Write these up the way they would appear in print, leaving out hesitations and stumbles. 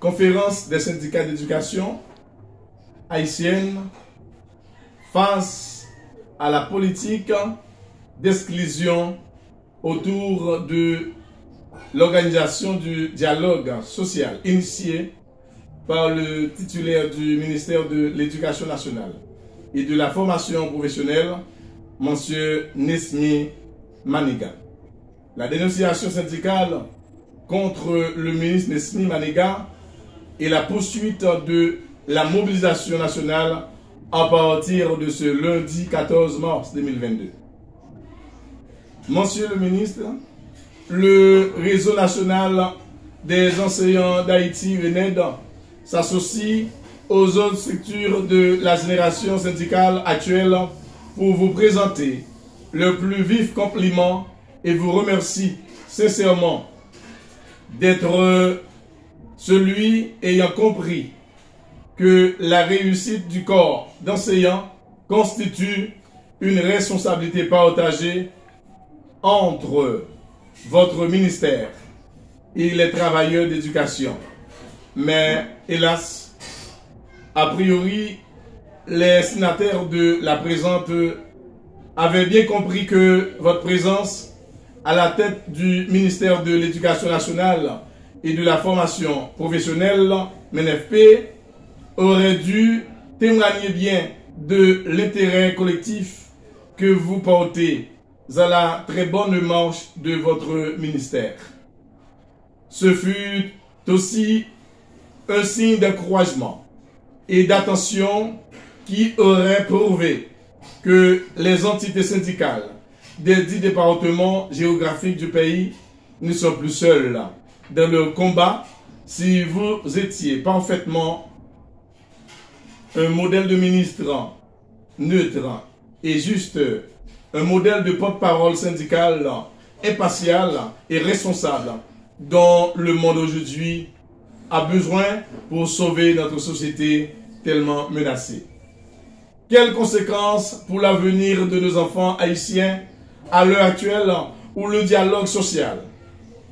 conférence des syndicats d'éducation haïtienne face à la politique d'exclusion autour de l'organisation du dialogue social initié par le titulaire du ministère de l'Éducation nationale et de la formation professionnelle, M. Nesmi Maniga. La dénonciation syndicale contre le ministre Nesmi Maniga et la poursuite de la mobilisation nationale à partir de ce lundi 14 mars 2022. Monsieur le ministre, le réseau national des enseignants d'Haïti, RENED, s'associe aux autres structures de la génération syndicale actuelle pour vous présenter le plus vif compliment et vous remercie sincèrement d'être celui ayant compris que la réussite du corps d'enseignants constitue une responsabilité partagée entre votre ministère et les travailleurs d'éducation. Mais hélas, a priori, les signataires de la présente avaient bien compris que votre présence à la tête du ministère de l'Éducation nationale et de la formation professionnelle, MNFP, aurait dû témoigner bien de l'intérêt collectif que vous portez à la très bonne marche de votre ministère. Ce fut aussi un signe d'encouragement et d'attention qui aurait prouvé que les entités syndicales des 10 départements géographiques du pays ne sont plus seules dans le combat si vous étiez parfaitement un modèle de ministre neutre et juste, un modèle de porte-parole syndicale impartial et responsable dont le monde aujourd'hui a besoin pour sauver notre société tellement menacée. Quelles conséquences pour l'avenir de nos enfants haïtiens à l'heure actuelle où le dialogue social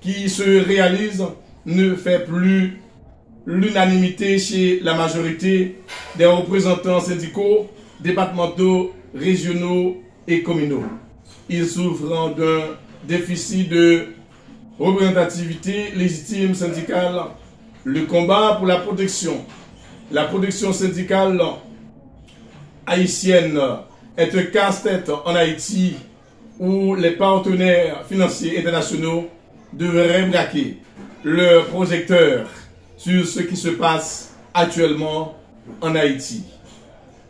qui se réalise ne fait plus l'unanimité chez la majorité des représentants syndicaux, départementaux, régionaux et communaux. Ils souffrent d'un déficit de représentativité légitime syndicale. Le combat pour la protection syndicale haïtienne est un casse-tête en Haïti où les partenaires financiers internationaux devraient braquer leurs projecteurs sur ce qui se passe actuellement en Haïti.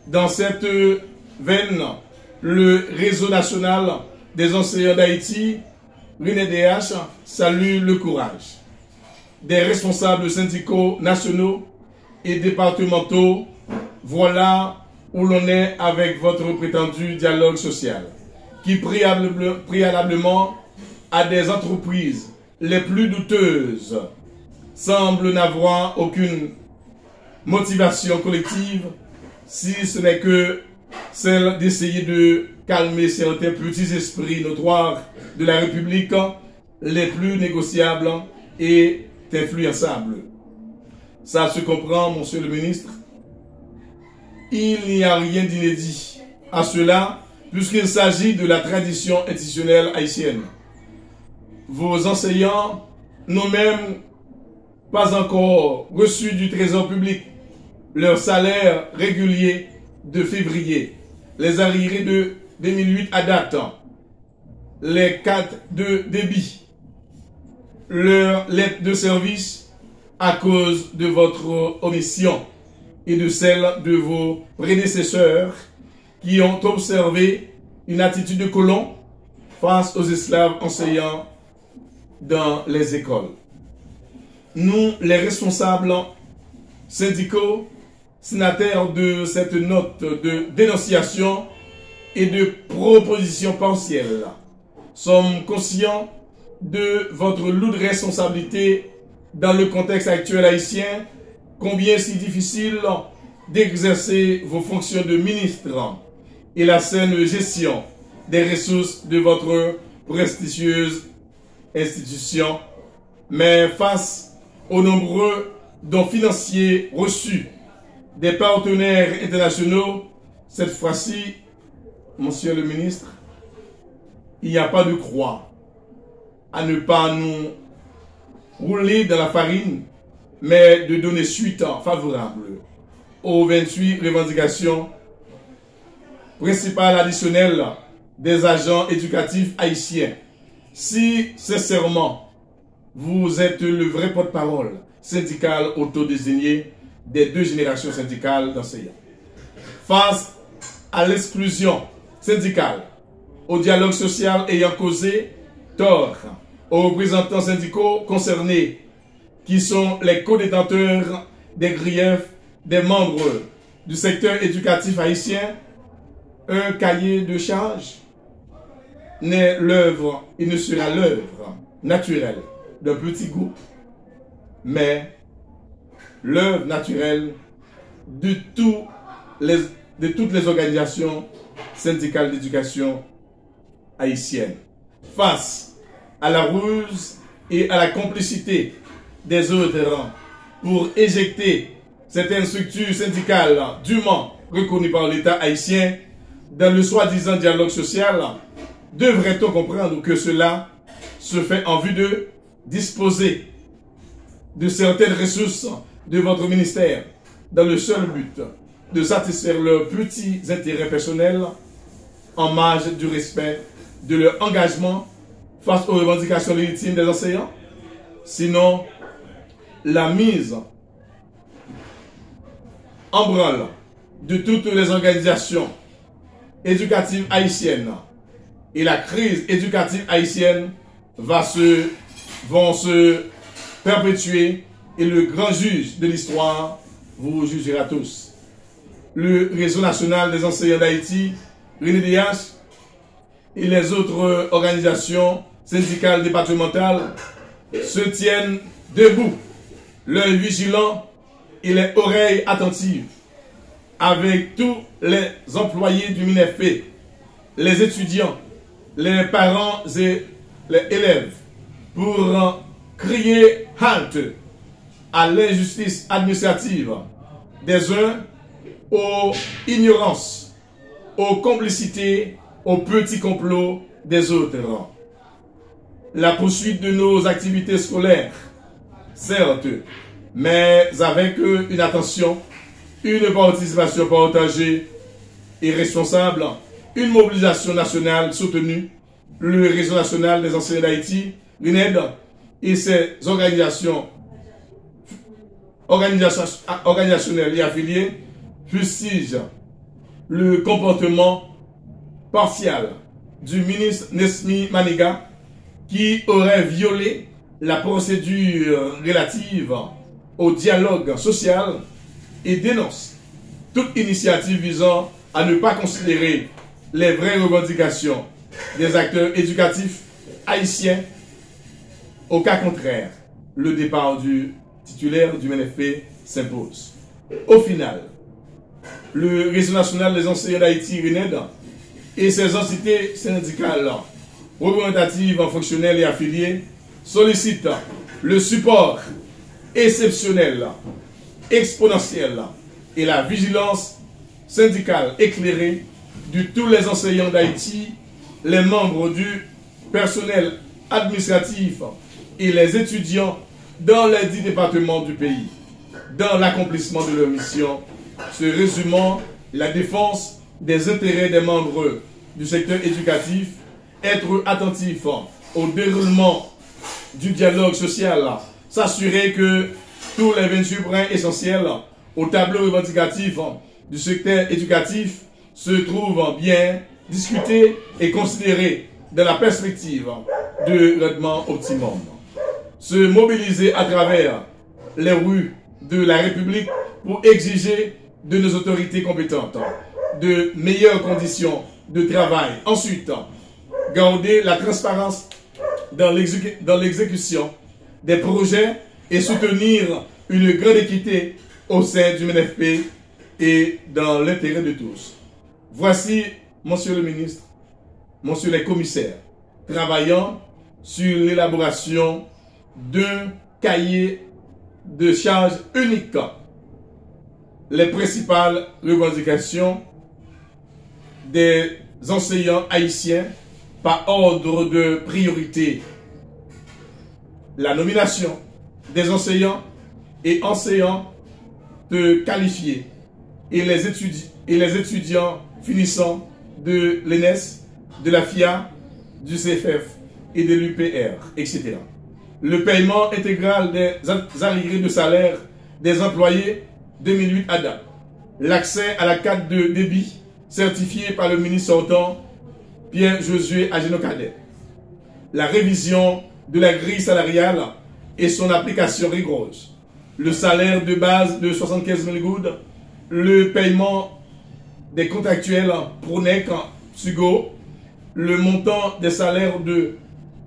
Dans cette veine, le réseau national des enseignants d'Haïti, RENEDH, salue le courage des responsables syndicaux nationaux et départementaux. Voilà où l'on est avec votre prétendu dialogue social, qui préalablement à des entreprises les plus douteuses semble n'avoir aucune motivation collective, si ce n'est que celle d'essayer de calmer certains petits esprits notoires de la République, les plus négociables et influençables. Ça se comprend, monsieur le ministre. Il n'y a rien d'inédit à cela, puisqu'il s'agit de la tradition institutionnelle haïtienne. Vos enseignants n'ont même pas encore reçu du Trésor public leur salaire régulier de février, les arriérés de 2008 à date, les cartes de débit, leur lettre de service à cause de votre omission et de celle de vos prédécesseurs qui ont observé une attitude de colon face aux esclaves enseignants dans les écoles. Nous, les responsables syndicaux, signataires de cette note de dénonciation et de proposition partielle, sommes conscients de votre lourde responsabilité dans le contexte actuel haïtien, combien c'est difficile d'exercer vos fonctions de ministre et la saine gestion des ressources de votre prestigieuse institution. Mais face aux nombreux dons financiers reçus des partenaires internationaux, cette fois-ci, Monsieur le ministre, il n'y a pas de croix à ne pas nous rouler dans la farine, mais de donner suite favorable aux 28 revendications principales additionnelles des agents éducatifs haïtiens. Si, sincèrement, vous êtes le vrai porte-parole syndical autodésigné des deux générations syndicales d'enseignants, face à l'exclusion syndicale, au dialogue social ayant causé tort aux représentants syndicaux concernés, qui sont les co-détenteurs des griefs des membres du secteur éducatif haïtien, un cahier de charge n'est l'œuvre, il ne sera l'œuvre naturelle d'un petit groupe, mais l'œuvre naturelle de toutes les organisations syndicales d'éducation haïtienne. Face à la ruse et à la complicité des autres rangs pour éjecter certaines structures syndicales dûment reconnues par l'État haïtien dans le soi-disant dialogue social, devrait-on comprendre que cela se fait en vue de disposer de certaines ressources de votre ministère dans le seul but de satisfaire leurs petits intérêts personnels en marge du respect de leur engagement face aux revendications légitimes des enseignants? Sinon, la mise en branle de toutes les organisations éducatives haïtiennes et la crise éducative haïtienne vont se perpétuer et le grand juge de l'histoire vous jugera tous. Le Réseau national des enseignants d'Haïti, RENEDH, et les autres organisations syndicales départementales se tiennent debout, l'œil vigilant et les oreilles attentives, avec tous les employés du MINEFP, les étudiants, les parents et les élèves, pour crier halte à l'injustice administrative des uns, aux ignorances, aux complicités, aux petits complots des autres. La poursuite de nos activités scolaires, certes, mais avec une attention, une participation partagée et responsable, une mobilisation nationale soutenue, le Réseau national des enseignants d'Haïti, RENED, et ses organisations organisationnelles et affiliées fustigent le comportement partial du ministre Nesmi Maniga, qui aurait violé la procédure relative au dialogue social et dénonce toute initiative visant à ne pas considérer les vraies revendications des acteurs éducatifs haïtiens. Au cas contraire, le départ du titulaire du MNFP s'impose. Au final, le Réseau national des enseignants d'Haïti, RENED, et ses entités syndicales représentatives, fonctionnelles et affiliées sollicitent le support exceptionnel, exponentiel et la vigilance syndicale éclairée de tous les enseignants d'Haïti, les membres du personnel administratif et les étudiants dans les 10 départements du pays, dans l'accomplissement de leur mission, se résumant la défense des intérêts des membres du secteur éducatif, être attentif au déroulement du dialogue social, s'assurer que tous les 28 points essentiels au tableau revendicatif du secteur éducatif se trouvent bien discutés et considérés dans la perspective de rendement optimum. Se mobiliser à travers les rues de la République pour exiger de nos autorités compétentes de meilleures conditions de travail. Ensuite, garder la transparence dans l'exécution des projets et soutenir une grande équité au sein du MNFP et dans l'intérêt de tous. Voici, Monsieur le ministre, Monsieur les commissaires, travaillant sur l'élaboration d'un cahier de charge unique. Les principales revendications des enseignants haïtiens par ordre de priorité: la nomination des enseignants et enseignants qualifiés et les étudiants finissant de l'ENES, de la FIA, du CFF et de l'UPR, etc. Le paiement intégral des arriérés de salaire des employés 2008 à date. L'accès à la carte de débit certifiée par le ministre sortant Pierre-Josué Agéno-Cadet. La révision de la grille salariale et son application rigoureuse. Le salaire de base de 75 000 goudes. Le paiement des contractuels pour NEC, SUGO. Le montant des salaires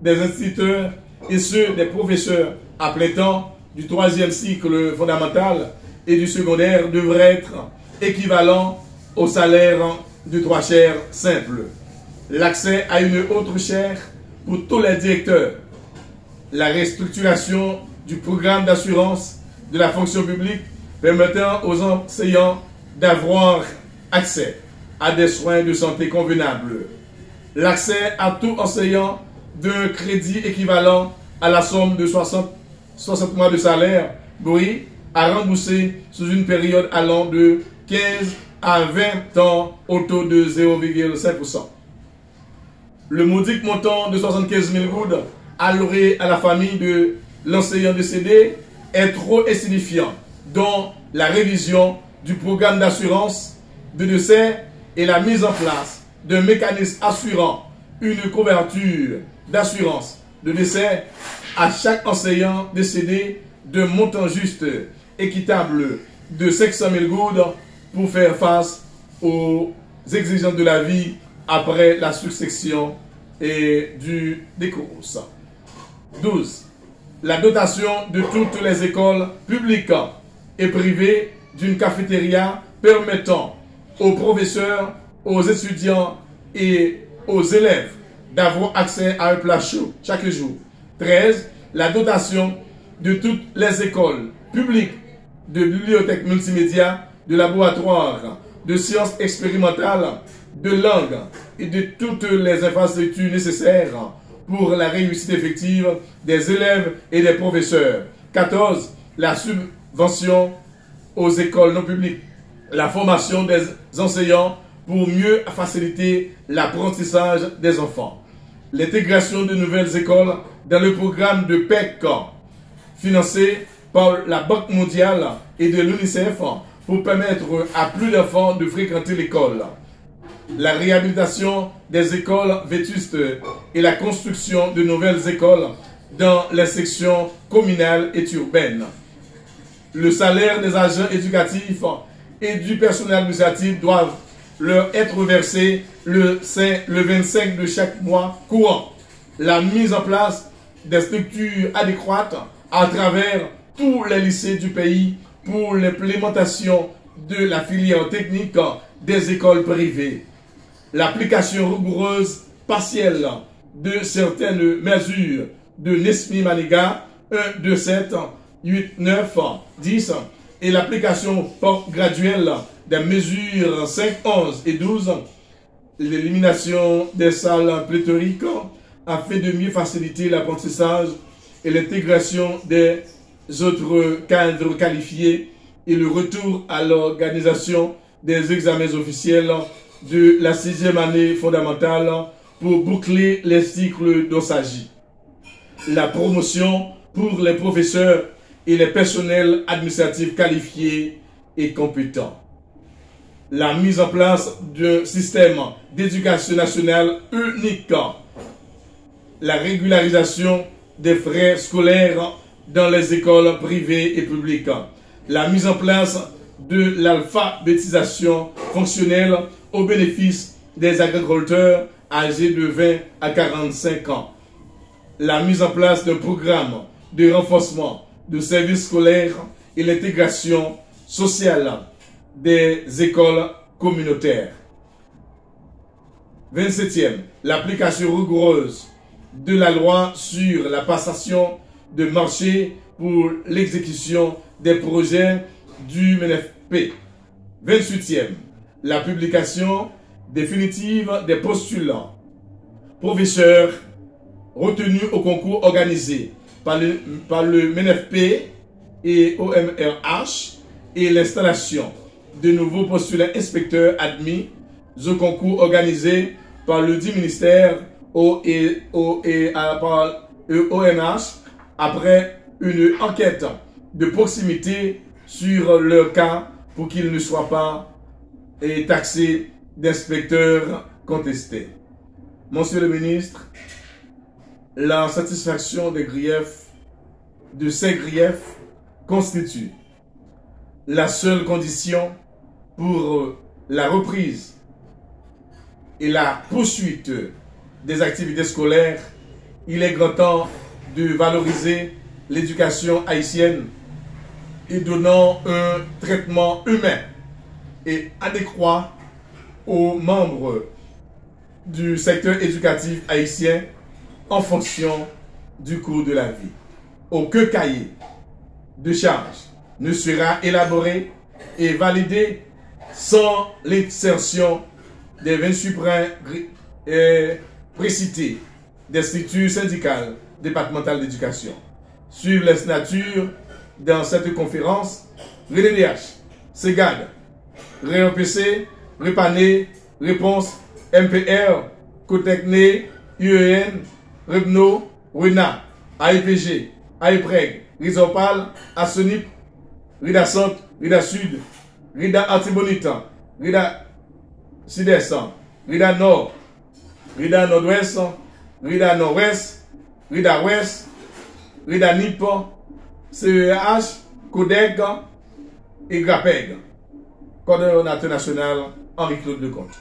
des instituteurs et ceux des professeurs à plein temps du 3e cycle fondamental et du secondaire devraient être équivalents au salaire du 3 chaires simple. L'accès à une autre chaire pour tous les directeurs. La restructuration du programme d'assurance de la fonction publique permettant aux enseignants d'avoir accès à des soins de santé convenables. L'accès à tout enseignant d'un crédit équivalent à la somme de 60 mois de salaire brut à rembourser sous une période allant de 15 à 20 ans au taux de 0,5%. Le modique montant de 75 000 goudes alloué à la famille de l'enseignant décédé est trop insignifiant, dont la révision du programme d'assurance de décès et la mise en place d'un mécanisme assurant une couverture d'assurance de décès à chaque enseignant décédé de montant juste équitable de 500 000 goudes pour faire face aux exigences de la vie après la succession et des courses. 12. La dotation de toutes les écoles publiques et privées d'une cafétéria permettant aux professeurs, aux étudiants et aux élèves d'avoir accès à un plat chaud chaque jour. 13. La dotation de toutes les écoles publiques de bibliothèques multimédia, de laboratoires, de sciences expérimentales, de langue et de toutes les infrastructures nécessaires pour la réussite effective des élèves et des professeurs. 14. La subvention aux écoles non publiques. La formation des enseignants pour mieux faciliter l'apprentissage des enfants. L'intégration de nouvelles écoles dans le programme de PEC financé par la Banque mondiale et de l'UNICEF pour permettre à plus d'enfants de fréquenter l'école. La réhabilitation des écoles vétustes et la construction de nouvelles écoles dans les sections communales et urbaines. Le salaire des agents éducatifs et du personnel administratif doivent leur être versé le 25 de chaque mois courant. La mise en place des structures adéquates à travers tous les lycées du pays pour l'implémentation de la filière technique des écoles privées. L'application rigoureuse partielle de certaines mesures de Nesmi Maniga 1, 2, 7, 8, 9, 10 et l'application graduelle des mesures 5, 11 et 12, l'élimination des salles pléthoriques afin de mieux faciliter l'apprentissage et l'intégration des autres cadres qualifiés et le retour à l'organisation des examens officiels de la 6e année fondamentale pour boucler les cycles dont s'agit. La promotion pour les professeurs et les personnels administratifs qualifiés et compétents. La mise en place d'un système d'éducation nationale unique. La régularisation des frais scolaires dans les écoles privées et publiques. La mise en place de l'alphabétisation fonctionnelle au bénéfice des agriculteurs âgés de 20 à 45 ans. La mise en place d'un programme de renforcement de services scolaires et l'intégration sociale des écoles communautaires. 27e, l'application rigoureuse de la loi sur la passation de marché pour l'exécution des projets du MNFP. 28e, la publication définitive des postulants professeurs retenus au concours organisé par le MNFP et OMRH et l'installation de nouveaux postulants inspecteurs admis au concours organisé par le dit ministère par OMH après une enquête de proximité sur leur cas pour qu'ils ne soient pas taxés d'inspecteurs contestés. Monsieur le ministre, la satisfaction des griefs, de ces griefs, constitue la seule condition pour la reprise et la poursuite des activités scolaires. Il est grand temps de valoriser l'éducation haïtienne et donnant un traitement humain et adéquat aux membres du secteur éducatif haïtien en fonction du cours de la vie. Aucun cahier de charge ne sera élaboré et validé sans l'insertion des 28 précités des structures syndicales départementales d'éducation. Suivent les signatures dans cette conférence REDDH, SEGAD, REOPC, REPANE, Réponse, MPR, COTECNE, UEN, REBNO, RUNA, AIPG, AIPREG, RISOPAL, ASONIP, RIDA Centre, RIDA Sud, RIDA Artibonite, RIDA Sud-Est, RIDA Nord, RIDA Nord-Ouest, RIDA Nord-Ouest, RIDA Ouest, RIDA NIP, CEH, CODEC et GRAPEG. Coordonnateur national Henri-Claude Lecomte.